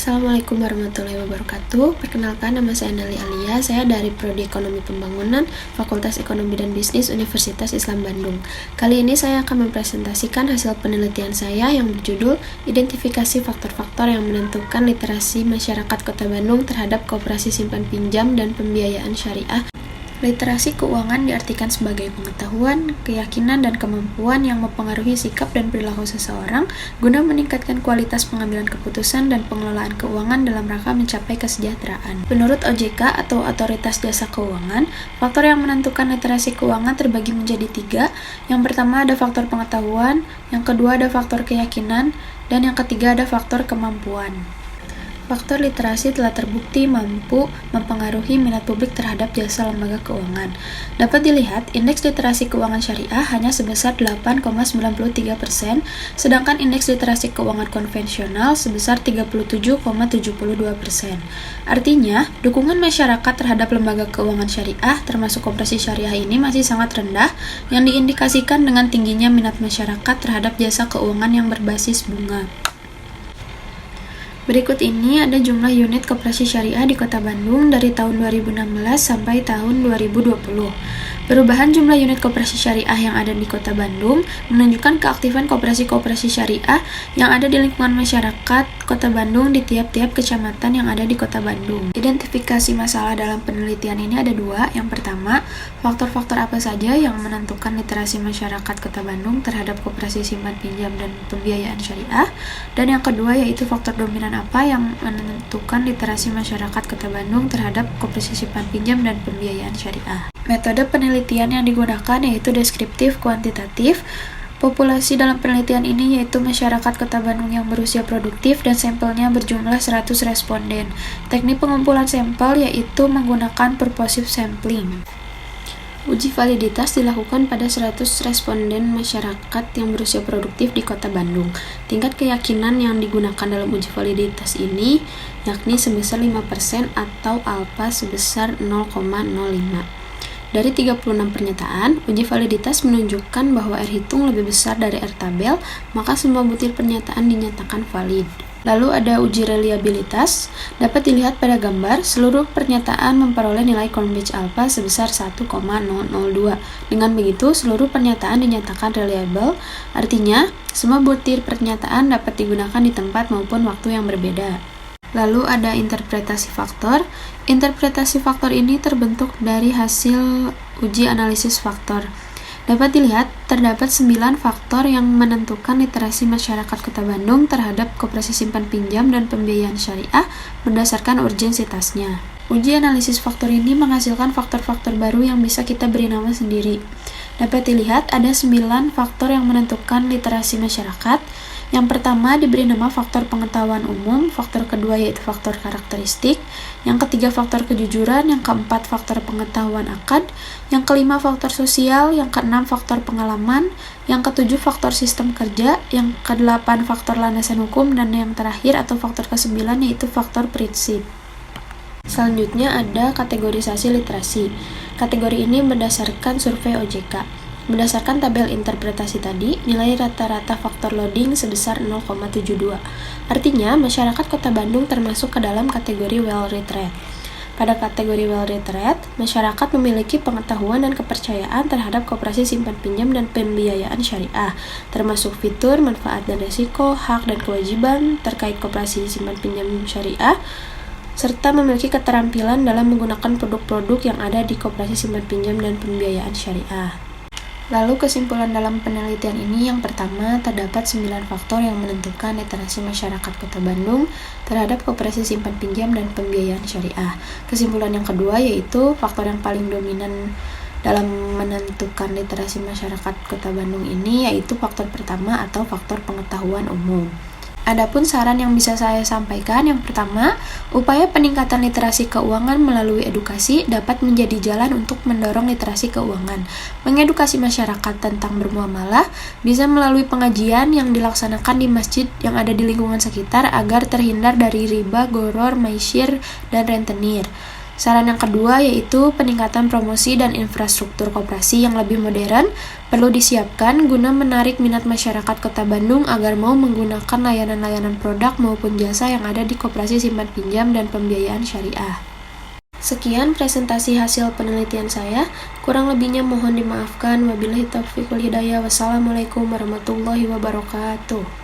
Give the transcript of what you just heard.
Assalamualaikum warahmatullahi wabarakatuh. Perkenalkan, nama saya Nali Alia. Saya dari Prodi Ekonomi Pembangunan, Fakultas Ekonomi dan Bisnis Universitas Islam Bandung. Kali ini saya akan mempresentasikan hasil penelitian saya yang berjudul Identifikasi Faktor-faktor yang menentukan literasi masyarakat Kota Bandung terhadap koperasi simpan pinjam dan pembiayaan syariah. Literasi keuangan diartikan sebagai pengetahuan, keyakinan, dan kemampuan yang mempengaruhi sikap dan perilaku seseorang guna meningkatkan kualitas pengambilan keputusan dan pengelolaan keuangan dalam rangka mencapai kesejahteraan. Menurut OJK atau Otoritas Jasa Keuangan, faktor yang menentukan literasi keuangan terbagi menjadi 3. Yang pertama ada faktor pengetahuan, yang kedua ada faktor keyakinan, dan yang ketiga ada faktor kemampuan. Faktor literasi telah terbukti mampu mempengaruhi minat publik terhadap jasa lembaga keuangan. Dapat dilihat, indeks literasi keuangan syariah hanya sebesar 8,93%, sedangkan indeks literasi keuangan konvensional sebesar 37,72%. Artinya, dukungan masyarakat terhadap lembaga keuangan syariah, termasuk koperasi syariah ini masih sangat rendah, yang diindikasikan dengan tingginya minat masyarakat terhadap jasa keuangan yang berbasis bunga. Berikut ini ada jumlah unit koperasi syariah di Kota Bandung dari tahun 2016 sampai tahun 2020. Perubahan jumlah unit koperasi syariah yang ada di Kota Bandung menunjukkan keaktifan koperasi-koperasi syariah yang ada di lingkungan masyarakat Kota Bandung di tiap-tiap kecamatan yang ada di Kota Bandung. Identifikasi masalah dalam penelitian ini ada 2. Yang pertama, faktor-faktor apa saja yang menentukan literasi masyarakat Kota Bandung terhadap koperasi simpan pinjam dan pembiayaan syariah, dan yang kedua yaitu faktor dominan apa yang menentukan literasi masyarakat Kota Bandung terhadap koperasi simpan pinjam dan pembiayaan syariah. Metode penelitian yang digunakan yaitu deskriptif kuantitatif. Populasi dalam penelitian ini yaitu masyarakat Kota Bandung yang berusia produktif dan sampelnya berjumlah 100 responden. Teknik pengumpulan sampel yaitu menggunakan purposive sampling. Uji validitas dilakukan pada 100 responden masyarakat yang berusia produktif di Kota Bandung. Tingkat keyakinan yang digunakan dalam uji validitas ini yakni sebesar 5% atau alfa sebesar 0,05. Dari 36 pernyataan, uji validitas menunjukkan bahwa R hitung lebih besar dari R tabel, maka semua butir pernyataan dinyatakan valid. Lalu ada uji reliabilitas. Dapat dilihat pada gambar, seluruh pernyataan memperoleh nilai Cronbach alpha sebesar 1,002. Dengan begitu, seluruh pernyataan dinyatakan reliable, artinya semua butir pernyataan dapat digunakan di tempat maupun waktu yang berbeda. Lalu ada interpretasi faktor. Interpretasi faktor ini terbentuk dari hasil uji analisis faktor. Dapat dilihat, terdapat 9 faktor yang menentukan literasi masyarakat Kota Bandung terhadap koperasi simpan pinjam dan pembiayaan syariah berdasarkan urgensitasnya. Uji analisis faktor ini menghasilkan faktor-faktor baru yang bisa kita beri nama sendiri. Dapat dilihat, ada 9 faktor yang menentukan literasi masyarakat. Yang pertama diberi nama faktor pengetahuan umum, faktor kedua yaitu faktor karakteristik, yang ketiga faktor kejujuran, yang keempat faktor pengetahuan akad, yang kelima faktor sosial, yang keenam faktor pengalaman, yang ketujuh faktor sistem kerja, yang kedelapan faktor landasan hukum, dan yang terakhir atau faktor kesembilan yaitu faktor prinsip. Selanjutnya ada kategorisasi literasi. Kategori ini berdasarkan survei OJK. Berdasarkan tabel interpretasi tadi, nilai rata-rata faktor loading sebesar 0,72. Artinya, masyarakat Kota Bandung termasuk ke dalam kategori well-read rate. Pada kategori well-read rate, masyarakat memiliki pengetahuan dan kepercayaan terhadap koperasi simpan pinjam dan pembiayaan syariah, termasuk fitur, manfaat dan risiko, hak dan kewajiban terkait koperasi simpan pinjam syariah, serta memiliki keterampilan dalam menggunakan produk-produk yang ada di koperasi simpan pinjam dan pembiayaan syariah. Lalu kesimpulan dalam penelitian ini yang pertama, terdapat 9 faktor yang menentukan literasi masyarakat Kota Bandung terhadap koperasi simpan pinjam dan pembiayaan syariah. Kesimpulan yang kedua yaitu faktor yang paling dominan dalam menentukan literasi masyarakat Kota Bandung ini yaitu faktor pertama atau faktor pengetahuan umum. Adapun saran yang bisa saya sampaikan, yang pertama, upaya peningkatan literasi keuangan melalui edukasi dapat menjadi jalan untuk mendorong literasi keuangan. Mengedukasi masyarakat tentang bermuamalah bisa melalui pengajian yang dilaksanakan di masjid yang ada di lingkungan sekitar agar terhindar dari riba, goror, maisir, dan rentenir. Saran yang kedua yaitu peningkatan promosi dan infrastruktur koperasi yang lebih modern perlu disiapkan guna menarik minat masyarakat Kota Bandung agar mau menggunakan layanan-layanan produk maupun jasa yang ada di Koperasi Simpan Pinjam dan Pembiayaan Syariah. Sekian presentasi hasil penelitian saya. Kurang lebihnya mohon dimaafkan. Wabillahi taufiq wal hidayah. Wassalamualaikum warahmatullahi wabarakatuh.